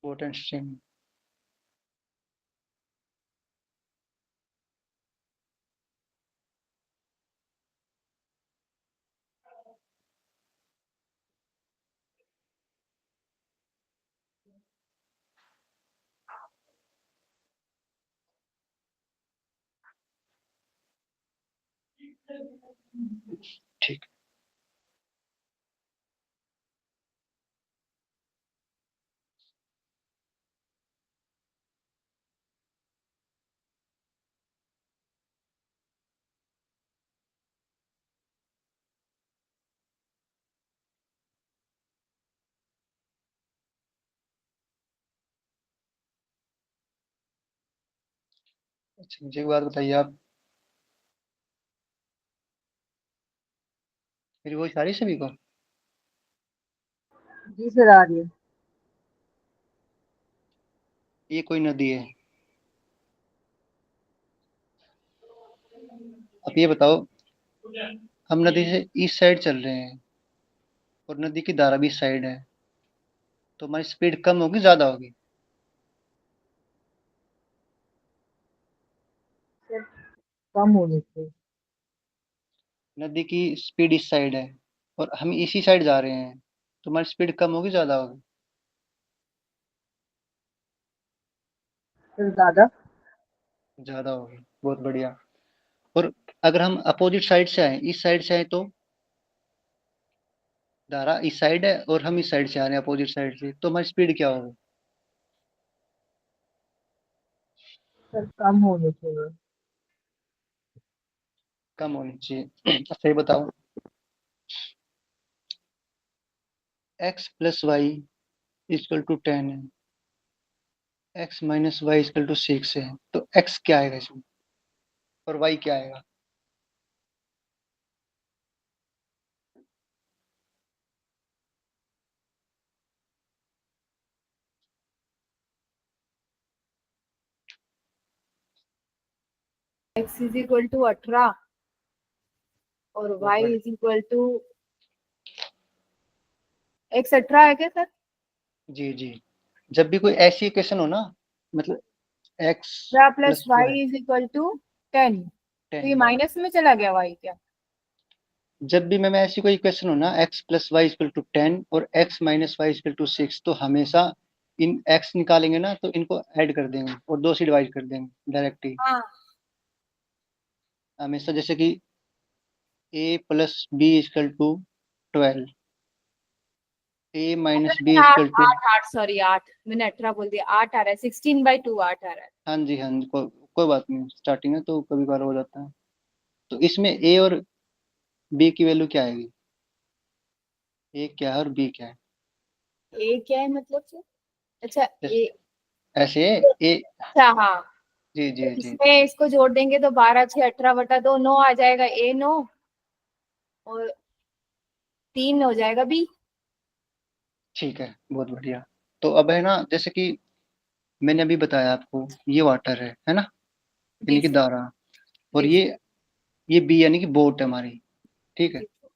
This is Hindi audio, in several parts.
Boat and stream. ठीक। अच्छा, मुझे एक बात बताइए आप, मेरी वॉइस आ रही है सभी को? जी सर, आ रही है। ये कोई नदी है, अब ये बताओ, हम नदी से ईस्ट साइड चल रहे हैं और नदी की धारा भी इस साइड है, तो हमारी स्पीड कम होगी ज्यादा होगी? सर, कम होने से। नदी की स्पीड इस साइड है और हम इसी साइड जा रहे हैं, तो हमारी स्पीड कम होगी ज्यादा होगी? सर, ज्यादा। ज्यादा होगी, बहुत बढ़िया। और अगर हम अपोजिट साइड से आए, इस साइड से आए, तो धारा इस साइड है और हम इस साइड से आ रहे हैं अपोजिट साइड से, तो हमारी स्पीड क्या होगी? सर, कम होने से। कम होनी चाहिए। सही बताओ। X plus y equal to 10 है, x minus y equal to 6 है, तो एक्स क्या आएगा इसमें और वाई क्या आएगा? x इज इक्वल टू 18 और बहुत y बढ़िया। इज इक्वल टू x 18 है क्या सर? जी जी, जब भी कोई ऐसी इक्वेशन हो ना, मतलब x 18 plus plus y y is equal to 10, तो 10, ये माइनस में चला गया y क्या? जब भी मैं ऐसी कोई इक्वेशन हो ना, x plus y equal to 10 और x minus y equal to 6, तो हमेशा इन एक्स निकालेंगे ना, तो इनको ऐड कर देंगे और दो से डिवाइड कर देंगे डायरेक्टली। हाँ, हमेशा, जैसे कि A plus B equal to 12, A minus B आठ इक्वल टू, आठ आठ सॉरी 8, मैंने 18 बोल दिया, 8 आ रहा है, 16/2 8 आ रहा है। हाँ जी हाँ जी, कोई बात नहीं, स्टार्टिंग है तो कभी कभार हो जाता है। तो इसमें ए और बी की वैल्यू क्या आएगी? ए क्या है और बी क्या है? ए क्या है मतलब सर? अच्छा जैसे ए, ऐसे ए, अच्छा हाँ, जी तो जी जी, इसमें इसको जोड़ देंगे तो 12 6 18/2 9 आ जाएगा, ए 9 और 3 हो जाएगा बी। ठीक है, बहुत बढ़िया। तो अब है ना, जैसे कि मैंने अभी बताया आपको, ये वाटर है ना, जी यानी कि सर। धारा, और जी ये बी यानी कि बोट है हमारी। ठीक है, जी।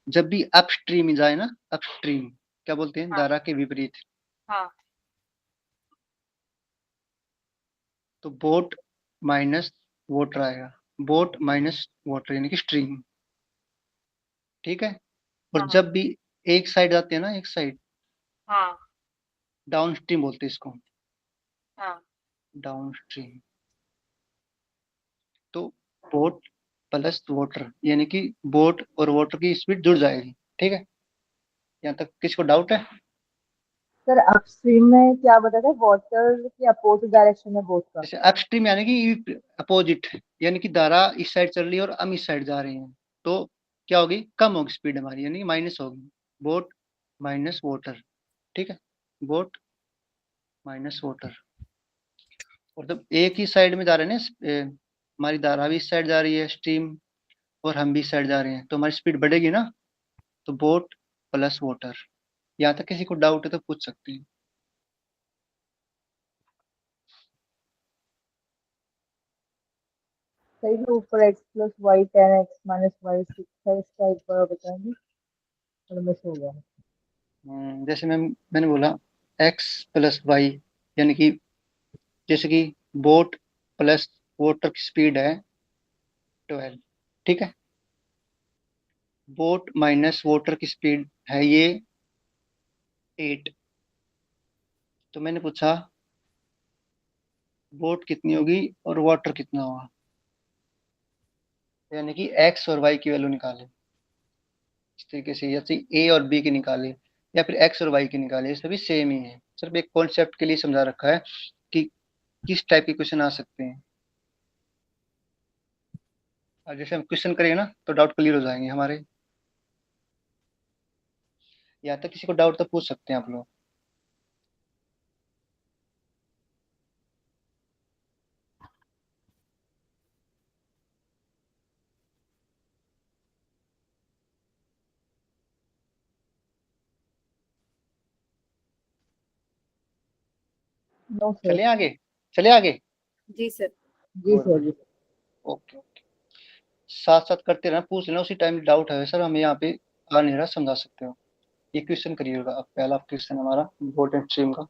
जब भी अपस्ट्रीम जाए ना, अपस्ट्रीम क्या बोलते हैं, हाँ धारा के विपरीत, हाँ तो बोट माइनस वाटर आएगा, बोट माइनस वाटर यानी कि स्ट्रीम। ठीक है, और हाँ जब भी एक साइड जाते हैं ना, एक साइड, हाँ डाउन स्ट्रीम बोलते हैं इसको, हाँ डाउन स्ट्रीम। तो बोट प्लस वाटर यानी कि बोट और वाटर की स्पीड जुड़ जाएगी। ठीक है, यहाँ तक किसको डाउट है? सर, अपस्ट्रीम में क्या बता था, वाटर के अपोजिट डायरेक्शन में बोट का। जैसे अपस्ट्रीम यानी कि अपोजिट, यानी कि धारा इस साइड चल रही है और हम इस साइड जा रहे हैं, तो क्या होगी, कम होगी स्पीड हमारी, यानी कि माइनस होगी, बोट माइनस वाटर। ठीक है, बोट माइनस वाटर। और जब एक ही साइड में जा रहे हैं ना, हमारी धारा भी इस साइड जा रही है स्ट्रीम, और हम भी इस साइड जा रहे हैं, तो हमारी स्पीड बढ़ेगी ना, तो बोट प्लस वाटर। यहाँ तक किसी को डाउट है तो पूछ सकते हैं। सही है, ऊपर x plus y 10 x minus y 6 है, इसका एक बार बताएंगे, और मिस हो गया। जैसे मैंने बोला, एक्स प्लस वाई, यानी कि जैसे कि बोट प्लस वाटर की स्पीड है 12, ठीक है। बोट माइनस वाटर की स्पीड है ये 8। तो मैंने पूछा बोट कितनी होगी और वाटर कितना होगा, यानी कि एक्स और वाई की वैल्यू निकाले इस तरीके से, जैसे ए और बी की निकाले या फिर एक्स और वाई की निकाले, ये सभी सेम ही है, सिर्फ एक कॉन्सेप्ट के लिए समझा रखा है कि किस टाइप के क्वेश्चन आ सकते हैं। और जैसे हम क्वेश्चन करेंगे ना तो डाउट क्लियर हो जाएंगे हमारे। या तक किसी को डाउट तो पूछ सकते हैं आप लोग। No sir. चले आगे, चले आगे। जी सर। जी गुड सर, गुड। जी। ओके ओके, साथ साथ करते रहना, पूछ लेना, उसी टाइम डाउट है सर हमें यहाँ पे आ नहीं रहा, समझा सकते हो। ये क्वेश्चन करिएगा, अब पहला क्वेश्चन हमारा इम्पोर्टेंट स्ट्रीम का।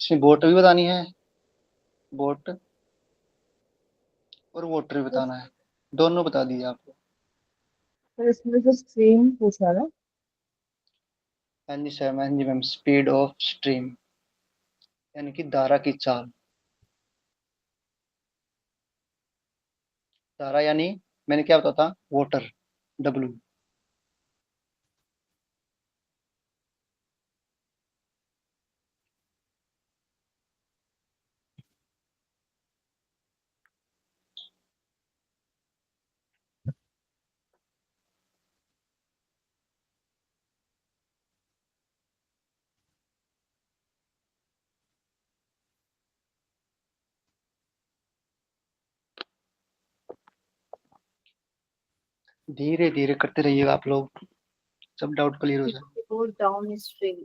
इसमें बोट भी बतानी है, बोट और वोटर भी बताना है, दोनों बता दिए आपको। सर इसमें से स्ट्रीम पूछा ना? हाँ जी सर, हाँ जी मैम, स्पीड ऑफ स्ट्रीम यानी कि धारा की चाल। धारा यानी मैंने क्या बताया था, वोटर, डब्ल्यू। धीरे धीरे करते रहिएगा आप लोग, सब डाउट क्लियर हो जाए। Go down stream.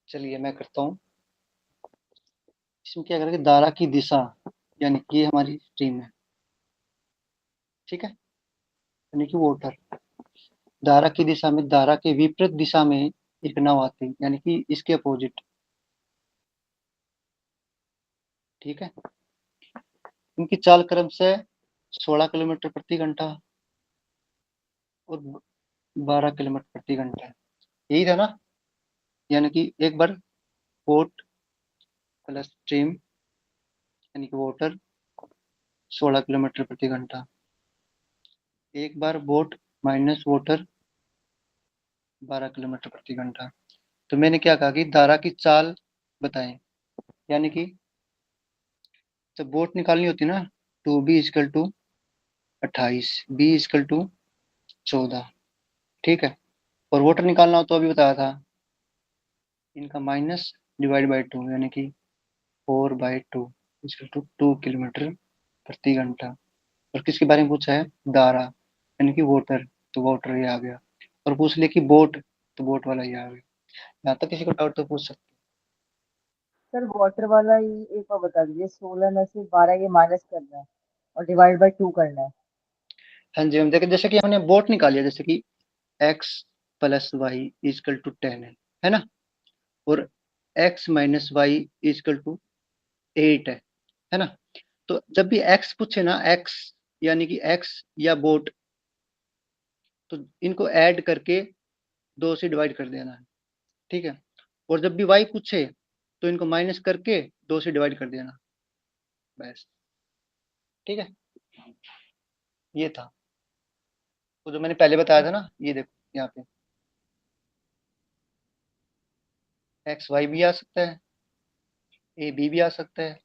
चलिए मैं करता हूँ। इसमें क्या करेंगे, धारा की दिशा, यानी कि ये हमारी स्ट्रीम है, ठीक है, यानी कि वोटर। धारा की दिशा में, धारा के विपरीत दिशा में एक नाव आती है, यानी कि इसके अपोजिट, ठीक है। इनकी चाल क्रम से 16 किलोमीटर प्रति घंटा और 12 किलोमीटर प्रति घंटा, यही था ना। यानी कि एक बार बोट प्लस स्ट्रीम यानी कि वाटर 16 किलोमीटर प्रति घंटा, एक बार बोट माइनस वाटर 12 किलोमीटर प्रति घंटा। तो मैंने क्या कहा कि धारा की चाल बताएं, यानी कि जब बोट निकालनी होती है ना, 2b = 28, b = 14, ठीक है। और वाटर निकालना हो तो अभी बताया था, इनका माइनस डिवाइड बाई 2, यानी कि 4/2 = 2 किलोमीटर प्रति घंटा। और किसके बारे में पूछा है, धारा यानी कि वाटर, तो वाटर ये आ गया। और पूछ लिया कि बोट, तो बोट वाला ये आ गया। यहाँ तक किसी को डाउट तो पूछ सकते सर वाटर वाला ही एक बार बता दीजिए, 16 में से 12 ये माइनस करना है और डिवाइड बाय 2 करना है। हैं। हाँ जी, हम देखें जैसे कि हमने बोट निकाली है, जैसे कि x plus y is equal to 10 है ना, और x minus y is equal to 8 है ना। तो जब भी x पूछे ना, x यानी कि x या बोट, तो इनको ऐड करके 2 से डिवाइड कर देना है, ठीक है। और जब भी y पूछे तो इनको माइनस करके 2 से डिवाइड कर देना, बस, ठीक है। ये था, तो जो मैंने पहले बताया था ना, ये देखो यहाँ पे एक्स वाई भी आ सकता है, ए बी भी आ सकता है,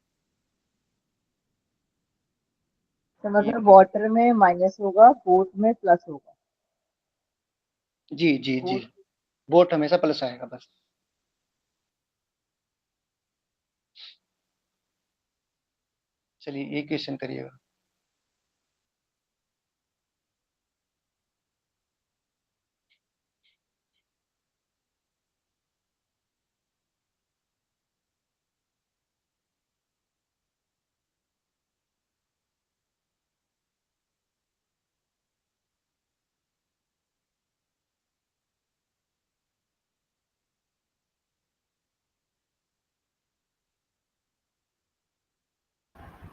तो मतलब वाटर में माइनस होगा, बोट में प्लस होगा। जी जी जी, बोट बोट हमेशा प्लस आएगा बस। चलिए एक क्वेश्चन करिएगा।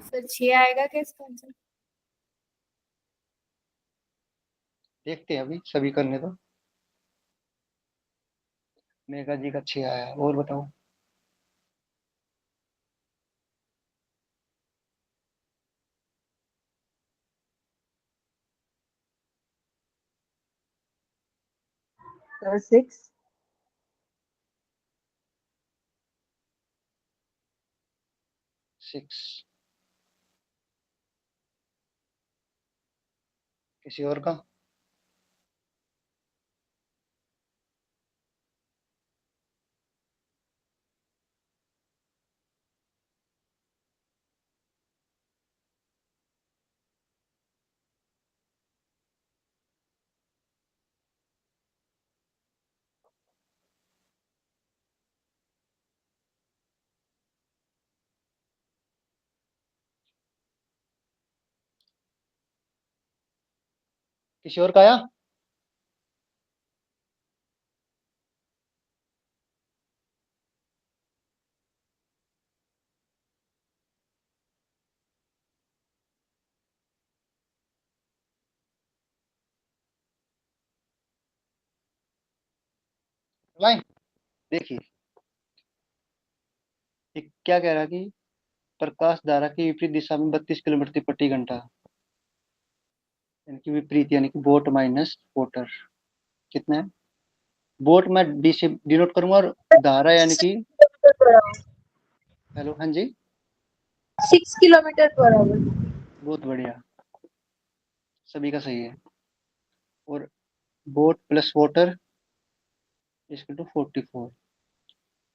सर 6 आएगा क्या इसका आंसर? देखते हैं अभी, सभी करने दो। मेघा जी का 6 आया, और बताओ। सर 6। 6। किसी और का? किसी और का आया? लाइन देखिए, ये क्या कह रहा है कि प्रकाश धारा की विपरीत दिशा में 32 किलोमीटर प्रति घंटा, यानी कि विपरीत, यानी कि बोट माइनस वोटर कितना है। बोट मैं डी से डिनोट करूंगा, और धारा यानी कि, 6 किलोमीटर हेलो, हाँ जी, 6 किलोमीटर पर आवर। बहुत बढ़िया, सभी का सही है। और बोट प्लस वाटर इसके टू 44,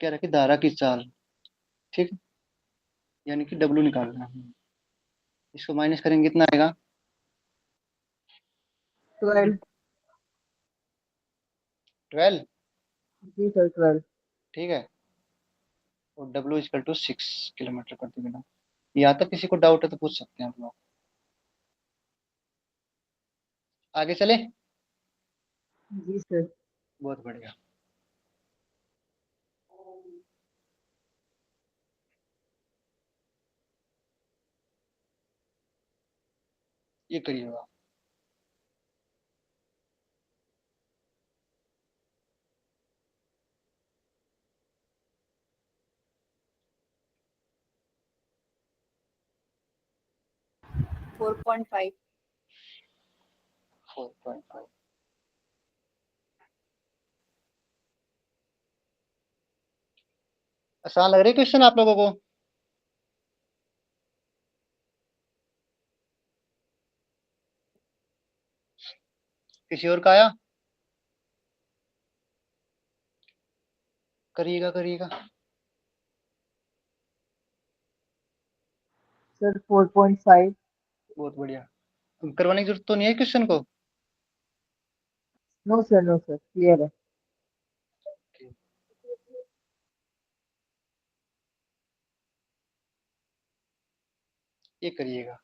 कह रहा है कि धारा की चाल, ठीक है, यानी कि डब्ल्यू निकालना है। इसको माइनस करेंगे कितना आएगा? 12। 12। जी सर 12। ठीक है, और डब्ल्यू इजकल टू 6 किलोमीटर प्रति मिनट। यहाँ तक किसी को डाउट है तो पूछ सकते हैं आप लोग। आगे चले। जी सर। बहुत बढ़िया। ये करिएगा। 4.5। 4.5। आसान लग रही है क्वेश्चन आप लोगों को? किसी और का आया? करिएगा करिएगा। सर 4.5। बहुत बढ़िया। करवाने की जरूरत तो नहीं है क्वेश्चन को। No sir, no sir, clear है। ये करिएगा।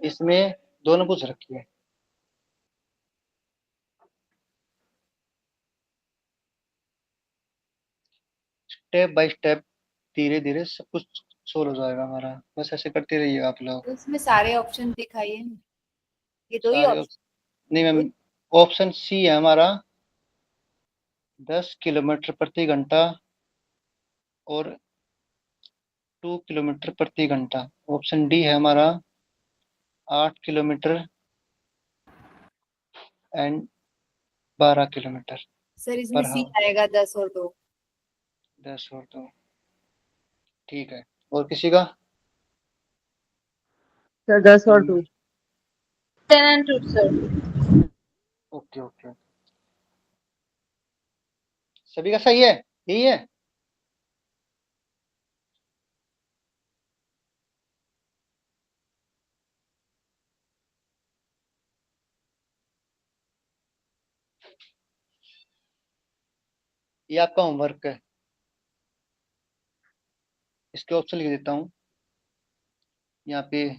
इसमें दोनों पूछ रखी है, स्टेप बाय स्टेप, धीरे धीरे सब कुछ सोल्व हो जाएगा हमारा, बस ऐसे करते रहिएगा आप लोग। तो इसमें सारे ऑप्शन दिखाइए ना, ये दो ही सारे ऑप्शन। नहीं मैम, ऑप्शन सी है हमारा 10 किलोमीटर प्रति घंटा और 2 किलोमीटर प्रति घंटा। ऑप्शन डी है हमारा 8 किलोमीटर एंड 12 किलोमीटर। सर इसमें पर सी हावर। आएगा 10 और 2। 10 और 2, ठीक है। और किसी का? सर 10 और 2। Number. 10 and 2, sir. Okay okay, सभी का सही है, यही है। ये आपका होमवर्क है, इसके ऑप्शन लिख देता हूँ यहाँ पे।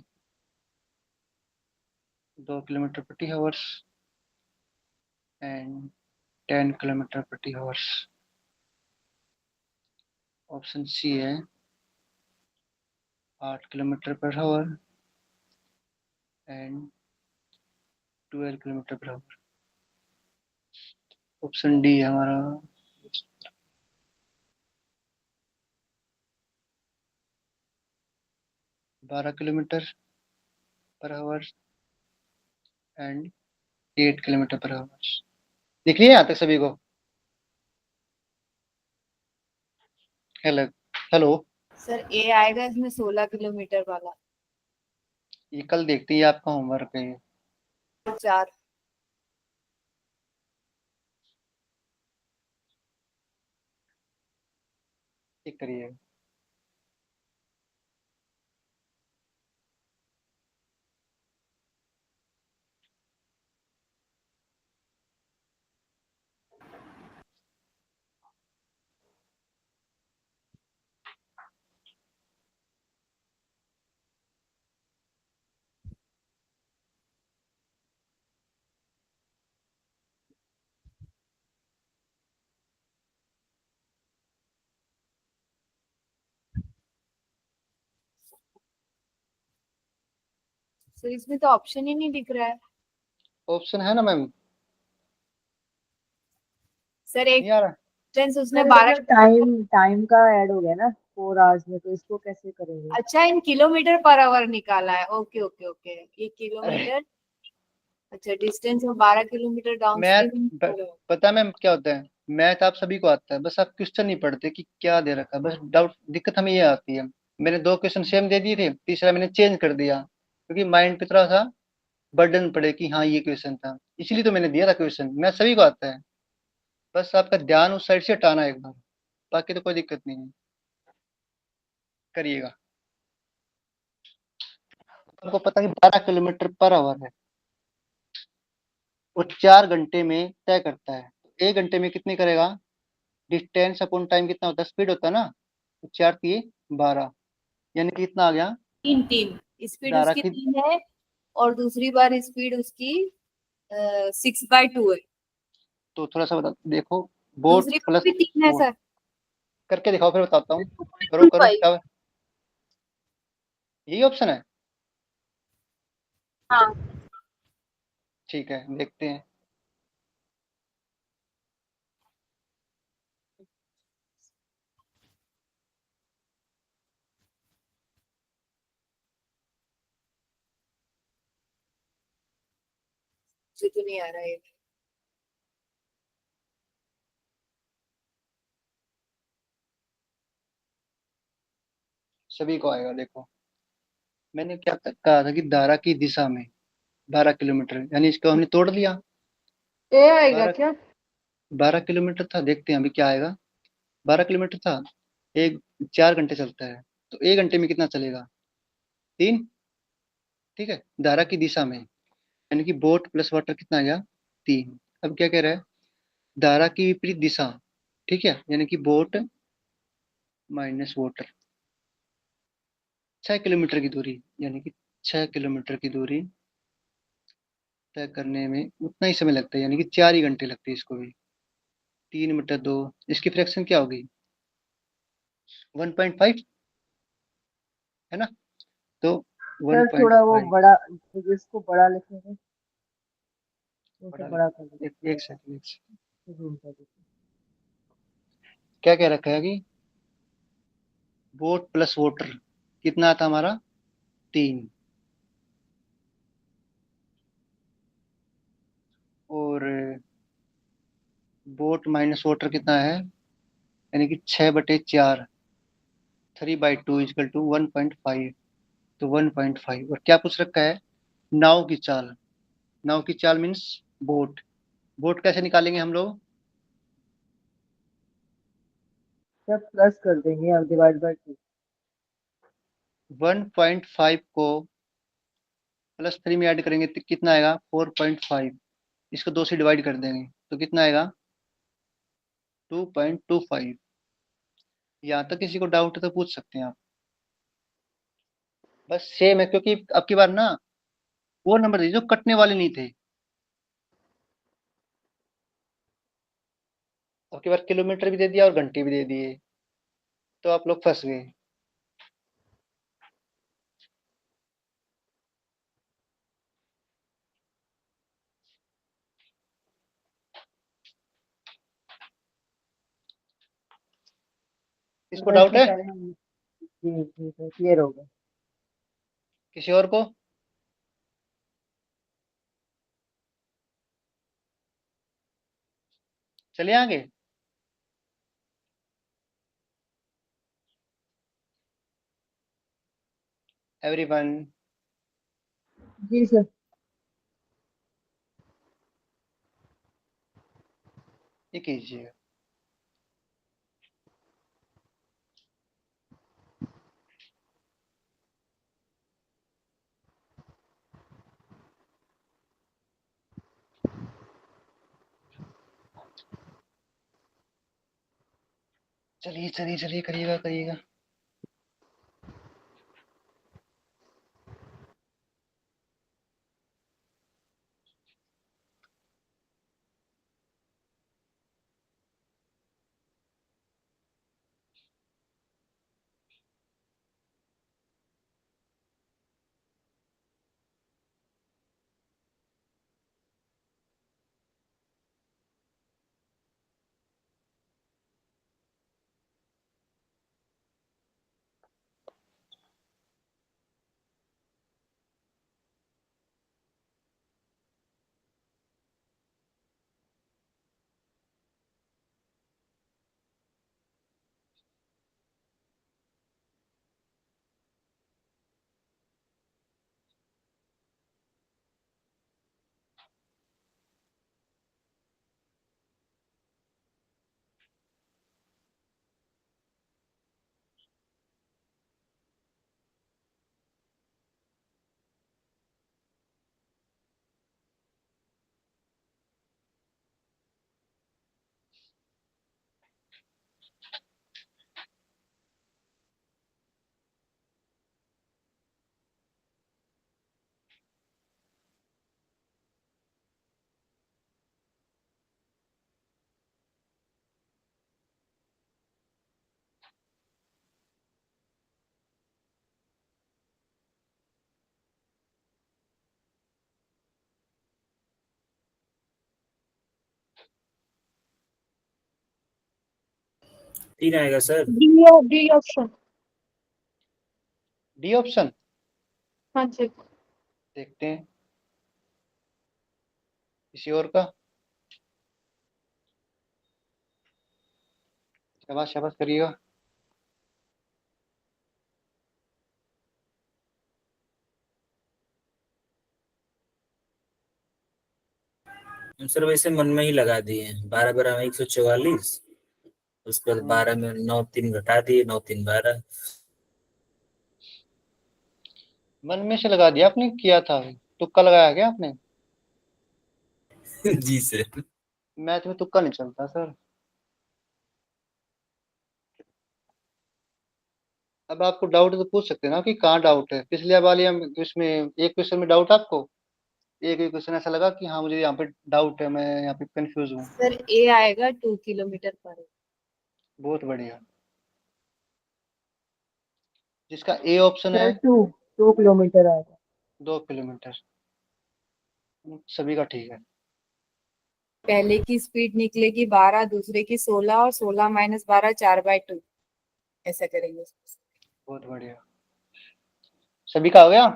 2 किलोमीटर प्रति आवर्स एंड 10 किलोमीटर प्रति आवर्स। ऑप्शन सी है 8 kilometre per hour and 12 kilometre per hour. Option D है हमारा 12 kilometre per hour and 8 kilometre per hour. दिख रही है यहाँ तक सभी को? Hello hello. सर ए आएगा इसमें 16 किलोमीटर वाला। ये कल देखते हैं, ये आपका होमवर्क है ये। 4। चेक करिए। सर इसमें तो ऑप्शन ही नहीं दिख रहा है। ऑप्शन है ना मैम? सर एक नहीं आ रहा? डिस्टेंस उसने सर 12। मतलब टाइम टाइम का ऐड हो गया ना 4 आवर्स में, तो इसको कैसे करेंगे? अच्छा इन किलोमीटर पर आवर निकाला है। ओके ओके ओके, ये अरे किलोमीटर। अच्छा डिस्टेंस में 12 किलोमीटर डाउन मैथ, स्ट्रीम। पता है मैम क्या होता है? मैथ आप सभी को आता है, बस आप क्वेश्चन नहीं पढ़ते कि क्या दे रखा है, बस डाउट, दिक्कत हमें ये आती है। मैंने 2 क्वेश्चन सेम दे दिए थे, तीसरा मैंने चेंज कर दिया क्योंकि माइंड पे थोड़ा सा बर्डन पड़े कि हाँ ये क्वेश्चन था, इसलिए तो मैंने दिया था क्वेश्चन। मैथ सभी को आता है, बस आपका ध्यान उस साइड से हटाना है एक बार, बाकी तो कोई दिक्कत नहीं है, करिएगा। आपको पता है कि 12 किलोमीटर पर आवर है और 4 घंटे में तय करता है, तो 1 घंटे में कितनी करेगा? डिस्टेंस अपॉन टाइम कितना होता है, स्पीड होता है ना, तो 4 × 3 = 12, यानी कि कितना आ गया? 3 स्पीड धारा उसकी की 3 है और दूसरी बार स्पीड उसकी 6/2 है। तो थोड़ा सा बता देखो, बोट दूसरी बार प्लस भी 3 है बोट सर। करके दिखाओ, फिर बताता हूँ। करो करो 2.25. क्या, यही ऑप्शन है? हाँ. ठीक है, देखते हैं। मुझे तो नहीं आ रहा है। सभी को आएगा, देखो मैंने क्या कहा था कि धारा की दिशा में 12 किलोमीटर, यानी इसको हमने तोड़ लिया। ए आएगा 12 क्या? 12 किलोमीटर था, देखते हैं अभी क्या आएगा। 12 किलोमीटर था, एक 4 घंटे चलता है, तो 1 घंटे में कितना चलेगा? 3। ठीक है, धारा की दिशा में, यानी कि बोट प्लस वाटर कितना आ गया? 3। अब क्या कह रहा है? धारा की विपरीत दिशा, ठीक है, यानी कि बोट माइनस वाटर। 6 किलोमीटर की दूरी, यानी कि 6 किलोमीटर की दूरी तय करने में उतना ही समय लगता है, यानी कि 4 ही घंटे लगते हैं इसको भी। 3 मीटर 2, इसकी फ्रैक्शन क्या होगी? 1.5, है ना? तो वन सर पॉइंट थोड़ा वो फाइव बड़ा, इसको बड़ा लिखेंगे, इसे बड़ा बड़ा कर एक, दीजिए, एक सेकंड, एक सेकंड। जूम कर दीजिए। क्या कह रखा है कि बोट प्लस वाटर कितना आता हमारा? 3। और बोट माइनस वाटर कितना है, यानी कि 6/4, 3/2 इजकल टू 1.5। तो 1.5, और क्या पूछ रखा है, नाव की चाल। नाव की चाल मीन्स बोट। बोट कैसे निकालेंगे हम लोग? सर प्लस कर देंगे और डिवाइड बाय 2। 1.5 को +3 में ऐड करेंगे तो कितना आएगा, 4.5। इसको 2 से डिवाइड कर देंगे तो कितना आएगा, 2.25। यहाँ तक किसी को डाउट है तो पूछ सकते हैं आप। बस सेम है, क्योंकि अब की बार ना वो नंबर दीजिए जो कटने वाले नहीं थे। अब की बार किलोमीटर भी दे दिया और घंटे भी दे दिए, तो आप लोग फंस गए। इसको सर डाउट इससे है पहले हम जी जी सर क्लियर हो गया। किसी और को? चलिए आगे। एवरीवन, जी सर। ये कीजिए। चलिए चलिए चलिए, करिएगा करिएगा। तीन आएगा sir. D option. D option. हाँ जी। देखते हैं किसी और का। शाबाश शाबाश, करिएगा। सर वैसे मन में ही लगा दिए, 12 12 में 144, उसके बाद 12 में 9 3 घटा दिए, 9 3 12। मन में से लगा दिया आपने, किया था तुक्का लगाया क्या आपने? जी सर। मैथ में तुक्का नहीं चलता सर। अब आपको डाउट तो पूछ सकते हैं ना कि कहाँ डाउट है। पिछले वाले हम इसमें एक क्वेश्चन में डाउट आपको, एक एक क्वेश्चन ऐसा लगा कि हाँ मुझे यहाँ पे डाउट है, मैं यहाँ पे कंफ्यूज हूँ। सर ए आएगा 2 किलोमीटर पर। बहुत बढ़िया। जिसका ए ऑप्शन है, सर 2 2 किलोमीटर आएगा। 2 किलोमीटर। सभी का ठीक है। पहले की स्पीड निकलेगी 12, दूसरे की 16, और 16 माइनस 12 4/2, ऐसा करेंगे। बहुत बढ़िया। सभी का हो गया।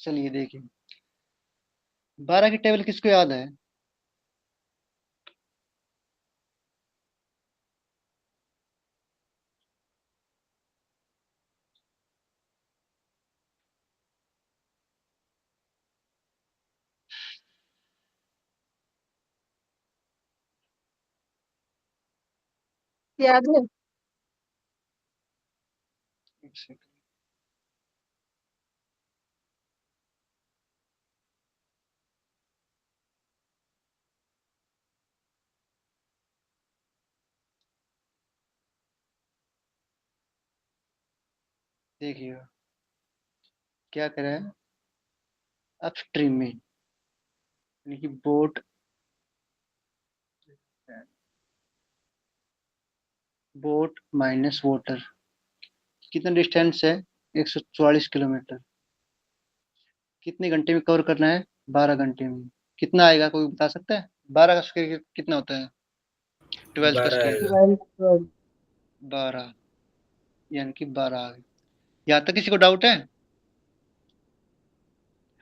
चलिए देखिए, 12 की टेबल किसको याद है? याद है। एक सेकंड। देखिए क्या करें है, अपस्ट्रीम में, यानी कि बोट माइनस वाटर, कितना डिस्टेंस है? 144 किलोमीटर। कितने घंटे में कवर करना है? 12 घंटे में। कितना आएगा, कोई बता सकता है? 12 का स्क्वायर कितना होता है? 12 का 12 स्क्वायर आएगा। 12 12, यानी कि 12 आ गए। यहाँ तक किसी को डाउट है?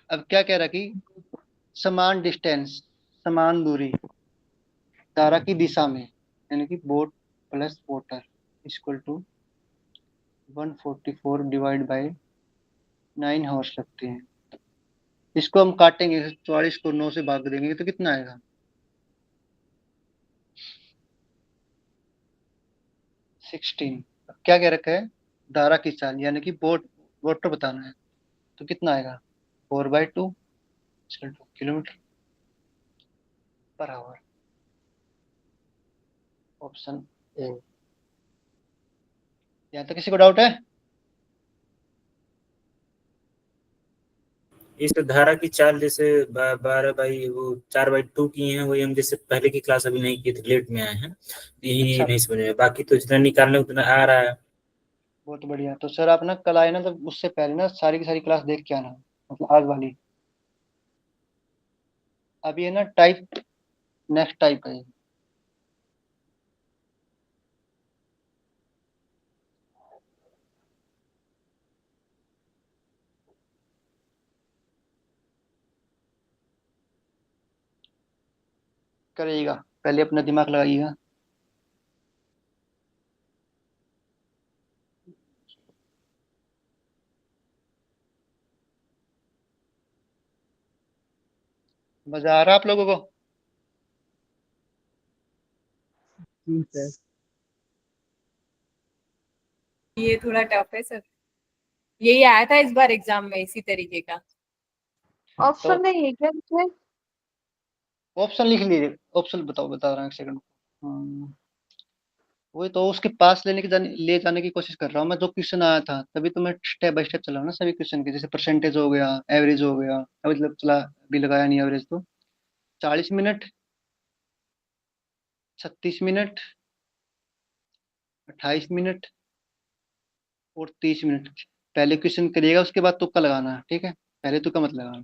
अब क्या कह रहा कि समान डिस्टेंस, समान दूरी धारा की दिशा में, यानी कि boat plus water equal to 144 divide by 9 hours लगते हैं। इसको हम काटेंगे, 44 को 9 से भाग देंगे तो कितना आएगा? 16। अब क्या कह रखा है? धारा की चाल, यानी कि बोट वाटर बताना है, तो कितना आएगा? 4/2 kilometre per hour. Option A. यहाँ तक किसी को डाउट है? इस धारा की चाल जैसे 12/4/2 की है, वही हम जैसे पहले की क्लास अभी नहीं की थी, लेट में आए हैं, यही अच्छा, नहीं समझ में। बाकी तो जितना निकालने उतना आ रहा है। बहुत बढ़िया। तो सर आप ना कल आए ना, तो उससे पहले ना सारी की सारी क्लास देख के आना, मतलब आज वाली। अब ये ना टाइप, नेक्स्ट टाइप है। करिएगा, पहले अपना दिमाग लगाइएगा। मजा आ रहा आप लोगों को? जी सर। ये थोड़ा टफ है सर, यही आया था इस बार एग्जाम में इसी तरीके का। तो ऑप्शन नहीं है क्या इसमें? ऑप्शन लिख लीजिए। ऑप्शन बताओ, बता रहा हूँ, एक सेकंड। वही तो उसके पास ले जाने की कोशिश कर रहा हूँ मैं। जो क्वेश्चन आया था तभी तो मैं स्टेप बाय स्टेप चला रहा हूँ ना सभी क्वेश्चन के। जैसे परसेंटेज हो गया, एवरेज हो गया, अभी मतलब चला, अभी लगाया नहीं एवरेज तो। 40 मिनट, 36 मिनट, 28 मिनट और 30 मिनट। पहले क्वेश्चन करिएगा, उसके बाद तुक्का लगाना है, ठीक है? पहले तुक्का मत लगाना।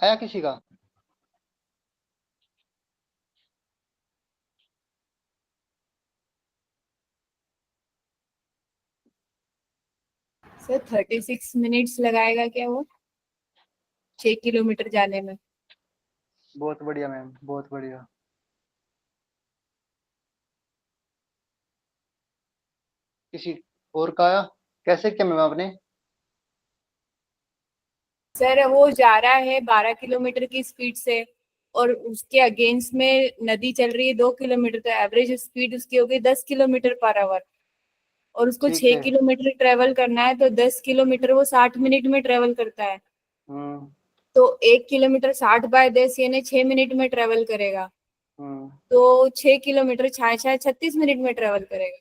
आया किसी का? सर 36 मिनट्स लगाएगा क्या वो 6 किलोमीटर जाने में? बहुत बढ़िया मैम, बहुत बढ़िया। किसी और का आया? कैसे किया मैम आपने? सर वो जा रहा है 12 किलोमीटर की स्पीड से और उसके अगेंस्ट में नदी चल रही है 2 किलोमीटर, तो एवरेज स्पीड उसकी हो गई 10 किलोमीटर पर आवर और उसको ठीक छह है। किलोमीटर ट्रेवल करना है, तो 10 किलोमीटर वो 60 मिनट में ट्रेवल करता है। हम्म। तो 1 किलोमीटर 60/10 यानी 6 मिनट में ट्रेवल करेगा। हम्म। तो 6 किलोमीटर छाया छाया 36 मिनट में ट्रेवल करेगा।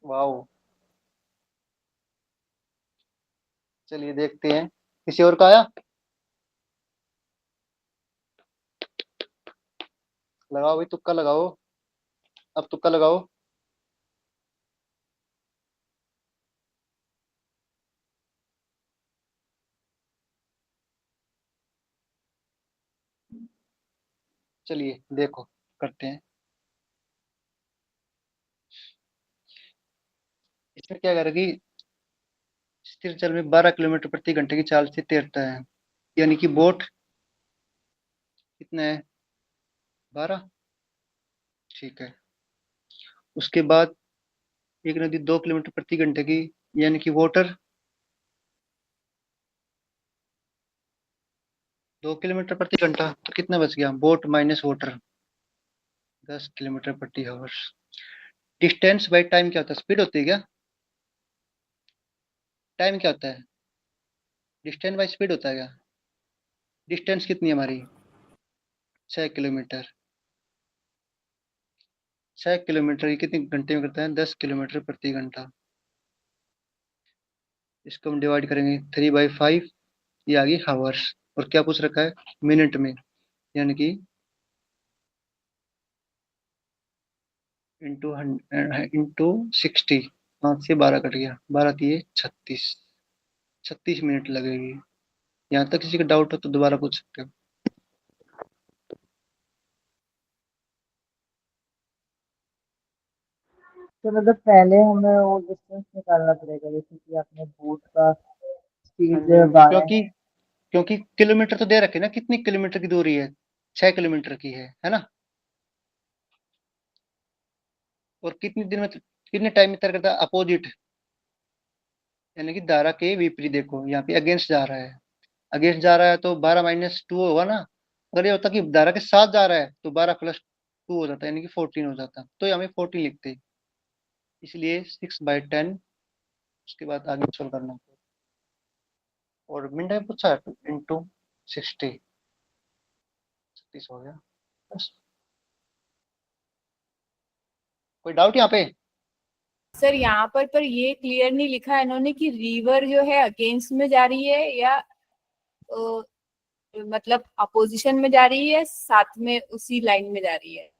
वाओ। चलिए देखते हैं, किसी और का आया? लगाओ भाई, तुक्का लगाओ। अब तुक्का लगाओ। चलिए देखो, करते हैं। इसमें क्या करेगी? स्थिर जल में 12 किलोमीटर प्रति घंटे की चाल से तैरता है, यानी कि बोट कितना है? 12। ठीक है। उसके बाद एक नदी 2 किलोमीटर प्रति घंटे की, यानी कि वाटर 2 किलोमीटर प्रति घंटा, तो कितना बच गया? बोट माइनस वाटर 10 किलोमीटर प्रति आवर। डिस्टेंस बाई टाइम क्या होता है? स्पीड होती है क्या? टाइम क्या होता है? डिस्टेंस बाई स्पीड होता है क्या? डिस्टेंस कितनी है हमारी? 6 किलोमीटर। 6 किलोमीटर ये कितने घंटे में करता है? 10 किलोमीटर प्रति घंटा। इसको हम डिवाइड करेंगे 3/5, ये आ गई हावर्स। और क्या पूछ रखा है? मिनट में, यानी कि इंटू 60। 5 से 12 कट गया, 12 × 3 = 36। 36 मिनट लगेगी। यहाँ तक किसी का डाउट हो तो दोबारा पूछ सकते हो। तो मतलब पहले हमें वो डिस्टेंस निकालना पड़ेगा, जैसे कि आपने बोट का हाँ स्पीड जी मैम, 12 क्योंकि है। क्योंकि किलोमीटर तो दे रखे ना, कितनी किलोमीटर की दूरी है? 6 किलोमीटर की है ना? और कितनी दिन में, कितने टाइम में तय करता है? अपोजिट, यानी कि धारा के विपरीत। देखो यहाँ पे अगेंस्ट जा रहा है, अगेंस्ट जा रहा है तो 12 - 2 होगा ना। अगर ये होता कि धारा के साथ जा रहा है तो 12 + 2 हो जाता है, यानी कि 14 हो जाता। तो हमें 14 लिखते हैं, इसलिए 6/10। उसके बाद आगे सोल्व करना। और मिनट में पूछा है, इंटू 60। 36 हो गया बस। कोई डाउट यहाँ पे? सर यहाँ पर ये क्लियर नहीं लिखा है इन्होंने कि रिवर जो है अगेंस्ट में जा रही है या मतलब अपोजिशन में जा रही है, साथ में उसी लाइन में जा रही है।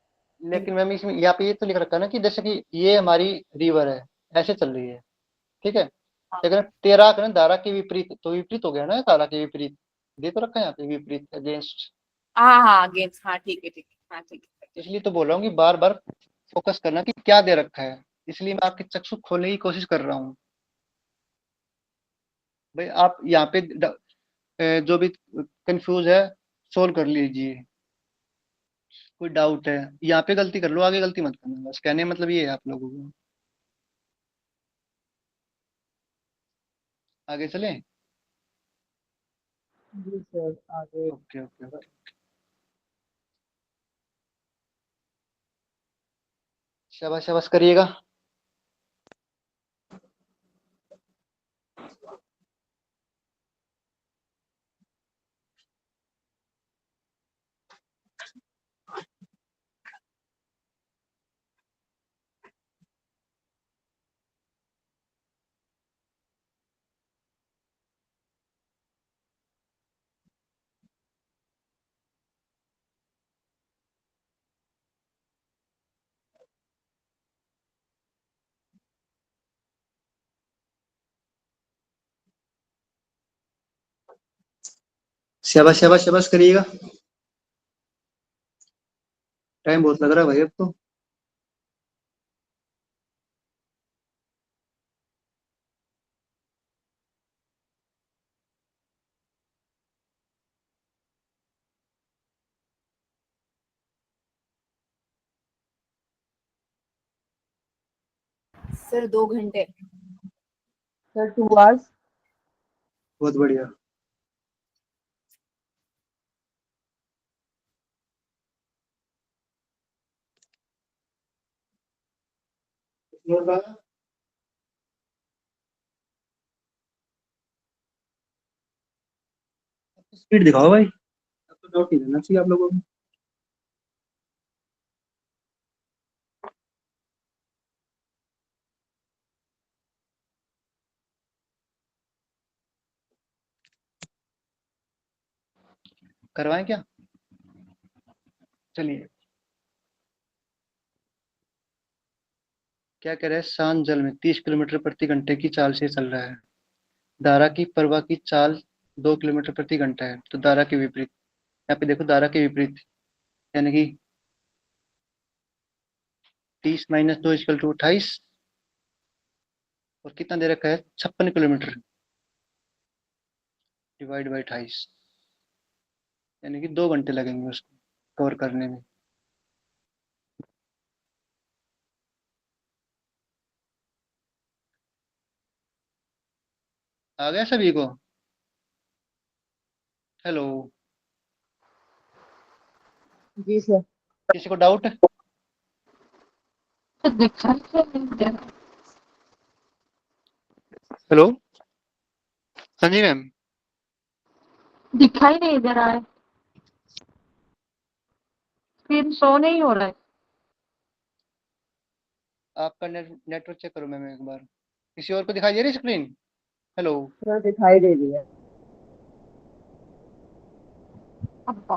लेकिन मैम इसमें यहाँ पे ये तो लिख रखा है ना कि जैसे कि ये हमारी रिवर है, ऐसे चल रही है, ठीक है। लेकिन तेरा करें धारा के विपरीत, तो विपरीत हो गया ना, धारा के विपरीत। दे तो रखा है यहाँ पे, विपरीत, अगेंस्ट। हाँ हाँ अगेंस्ट, हाँ ठीक है ठीक है, हाँ ठीक है। इसलिए तो बोल रहा हूँ कि बार बार फोकस करना कि क्या दे रखा है। इसलिए मैं आपके चक्षु खोलने की कोशिश कर रहा हूँ। भाई आप यहाँ पे जो भी कंफ्यूज है, सोल्व कर लीजिए। कोई डाउट है यहाँ पे, गलती कर लो, आगे गलती मत करना, बस कहने का मतलब ये है आप लोगों को। आगे चलें? जी सर, आगे। Okay okay okay. शाबाश शाबाश करिएगा। शाबाश शाबाश शाबाश करिएगा। टाइम बहुत लग रहा है भाई अब तो। सर 2 घंटे। Sir 2 hours। बहुत बढ़िया। स्पीड दिखाओ भाई, अब तो डाउट नहीं रहना चाहिए आप लोगों को। करवाएं क्या? चलिए, क्या कह रहे हैं, शांत जल में 30 किलोमीटर प्रति घंटे की चाल से चल रहा है। धारा की प्रवाह की चाल 2 किलोमीटर प्रति घंटा है, तो धारा के विपरीत। यहाँ पे देखो, धारा के विपरीत यानी कि 30 - 2 = 28। और कितना दे रखा है, 56 किलोमीटर डिवाइड बाई 28, यानी कि 2 घंटे लगेंगे उसको कवर करने में। आ गया सभी को? हेलो, जी सर। किसी को डाउट? तो दिखाई क्यों नहीं दे रहा? हेलो, हाँ जी मैम। दिखाई नहीं दे रहा है, स्क्रीन शो नहीं हो रहा है। आपका नेटवर्क चेक करो मैम एक बार। किसी और को दिखाई दे रही स्क्रीन? हेलो, सर दिखाई दे रही है। अब्बा,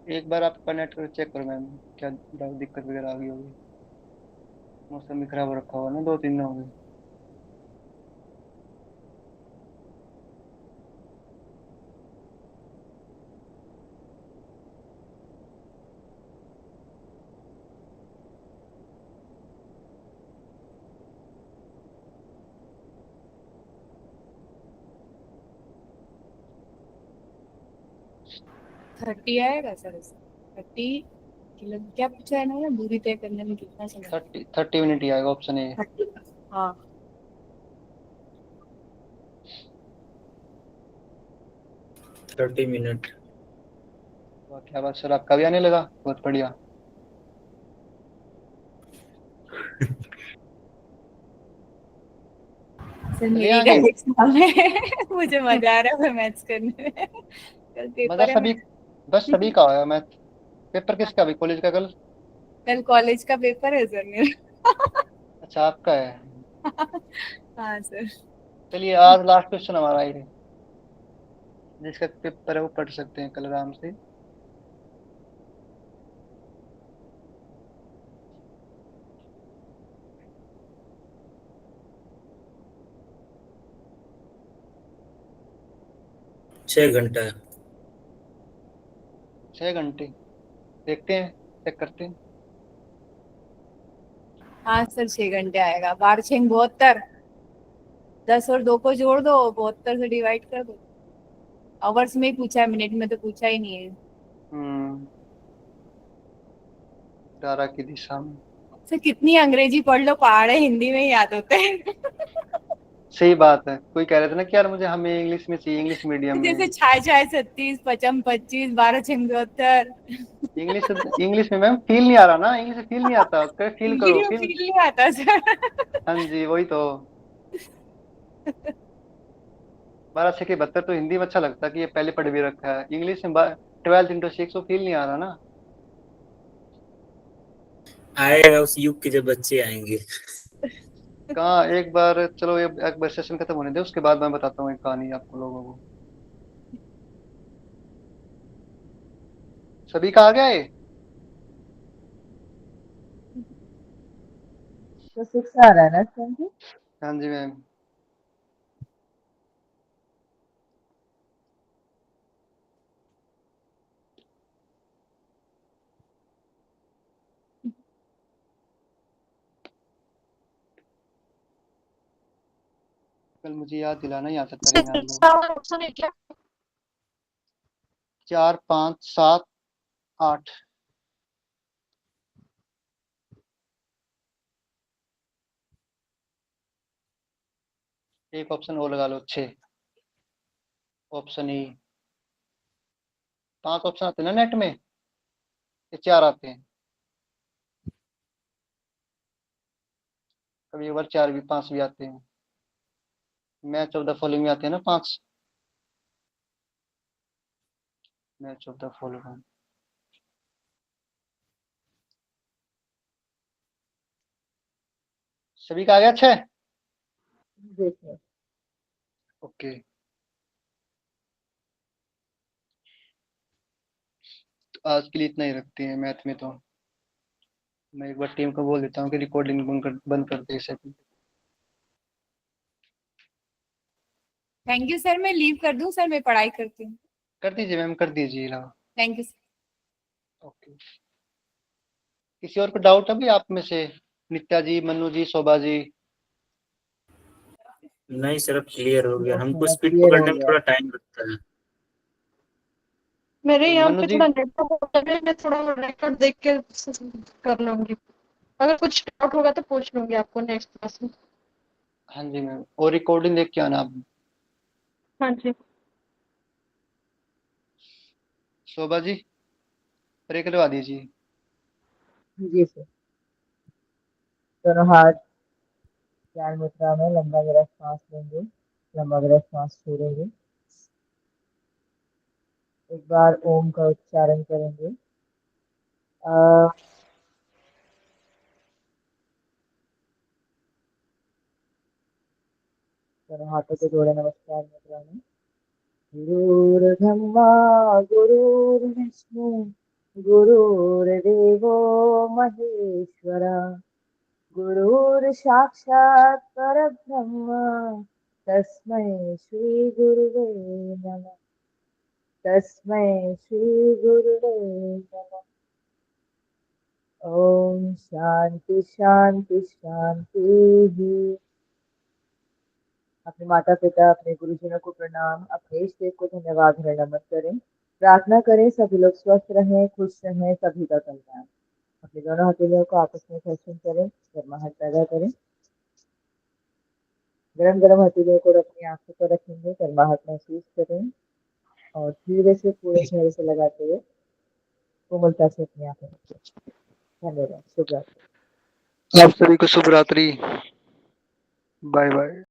एक बार आपका नेटवर्क चेक करो मैम, क्या दिक्कत वगैरह आ गई होगी। मौसम भी खराब हो रखा होगा ना, 2 3 दिन हो गए। थर्टी आएगा सर इसका? 30 किलो क्या पूछा है ना, दूरी तय करने में कितना समय? 30 मिनट ही आएगा, ऑप्शन ए। 30। हाँ। 30 मिनट। वाह, क्या बात सर, आपका भी आने लगा, बहुत बढ़िया। सर चलिए मेरी का आगे। एग्जाम है। मुझे मजा आ रहा है मैथ्स करने में। कल मजा पेपर है सभी, बस सभी का आया मैथ। पेपर किसका, अभी कॉलेज का कल? कल कॉलेज का पेपर है सर मेरा। अच्छा, आपका है। हाँ सर। चलिए, आज लास्ट क्वेश्चन हमारा है। जिसका पेपर है वो पढ़ सकते हैं कल आराम से। छह घंटा। 6 घंटे, देखते हैं, चेक करते हैं। हाँ सर 6 घंटे आएगा। 12 × 6 = 72। 10 और 2 को जोड़ दो, 72 से डिवाइड कर दो। आवर्स में ही पूछा है, मिनट में तो पूछा ही नहीं है। हम्म, धारा की दिशा में। सर कितनी अंग्रेजी पढ़ लो, पहाड़े हिंदी में ही याद होते हैं। सही बात है, कोई कह रहे थे ना कि यार मुझे, हमें इंग्लिश में चाहिए, इंग्लिश मीडियम जैसे में। छाय छाय 36, पचम 25, 12 × 6 = 72। इंग्लिश, इंग्लिश में मैम फील नहीं आ रहा ना, इंग्लिश फील नहीं आता, फील हिंदी करो, में फील। फील नहीं आता सर। हाँ जी, वही तो। 12 × 6 = 72 तो हिंदी में अच्छा लगता है कि ये पहले पढ़ भी रखा है। इंग्लिश में 12 × 6 वो फील नहीं आ रहा ना। आएगा उस युग के जब बच्चे आएंगे। कहाँ, एक बार चलो, एक बार सेशन खत्म होने दे, उसके बाद मैं बताता हूँ एक कहानी आपको लोगों को। सभी का आ गया है? तो 6 आ रहा है ना इसका आंसर? हाँ जी मैम। कल मुझे याद दिलाना, यहाँ तक करेंगे हम लोग। तीसरा वाला ऑप्शन है क्या? 4, 5, 7, 8। एक ऑप्शन और लगा लो, 6। Option E. 5 ऑप्शन आते हैं ना नेट में, ये 4 आते हैं। कभी एक बार 4 भी, 5 भी आते हैं। मैच ऑफ द फॉलोइंग में आते हैं ना 5। Match of the following. सभी का आ गया 6? देखिए ओके। तो आज के लिए इतना ही रखते हैं मैथ में। तो मैं एक बार टीम को बोल देता हूँ कि रिकॉर्डिंग बंद कर दे इसे। थैंक यू सर, मैं लीव कर दूं सर, मैं पढ़ाई करती हूँ। कर दीजिए मैम, कर दीजिए ना। Thank you sir. ओके। किसी और को डाउट अभी आप में से? नित्या जी, मनु जी, शोभा जी? नहीं सर, अब क्लियर हो गया। हमको स्पीड क्लियर हो पकड़ने में गया। थोड़ा टाइम लगता है। मेरे तो यहाँ मनु पे जी, थोड़ा नेटवर्क प्रॉब्लम है, मैं थोड़ा रिकॉर्ड देख के कर लूंगी। अगर कुछ डाउट होगा तो पूछ लूंगी आपको नेक्स्ट क्लास में। हाँ जी मैम, और रिकॉर्डिंग देख के आना आप। हाँ जी। शोभा जी, ब्रेक लगा दीजिए। जी सर। दोनों हाथ ज्ञान मुद्रा में लंबा गहरा सांस लेंगे, लंबा गहरा सांस छोड़ेंगे। एक बार ओम का उच्चारण करेंगे। अ, दोनों हाथों को जोड़े नमस्कार मुद्रा में। गुरुर्ब्रह्मा गुरुर्विष्णु गुरुर्देवो महेश्वरा, गुरुर्साक्षात् परब्रह्म, तस्मै श्री गुरुवे नमः। तस्मै श्री गुरुवे नमः। ओम शांति शांति शांति। अपने माता पिता, अपने गुरुजनों को प्रणाम, अपने इष्ट देव को धन्यवाद और नमन करें। प्रार्थना करें सभी लोग स्वस्थ रहें, खुश रहें, सभी का कल्याण। अपने दोनों हथेलियों को आपस में घर्षण करें, गर्माहट पैदा करें। गरम गरम हथेलियों को अपनी आंखों पर रखेंगे, गर्माहट महसूस करें और धीरे से पूरे चेहरे से लगाते हुए कोमलता से अपनी आंखें रखें। धन्यवाद। शुभ रात्रि। आप सभी को शुभ रात्रि। Bye bye.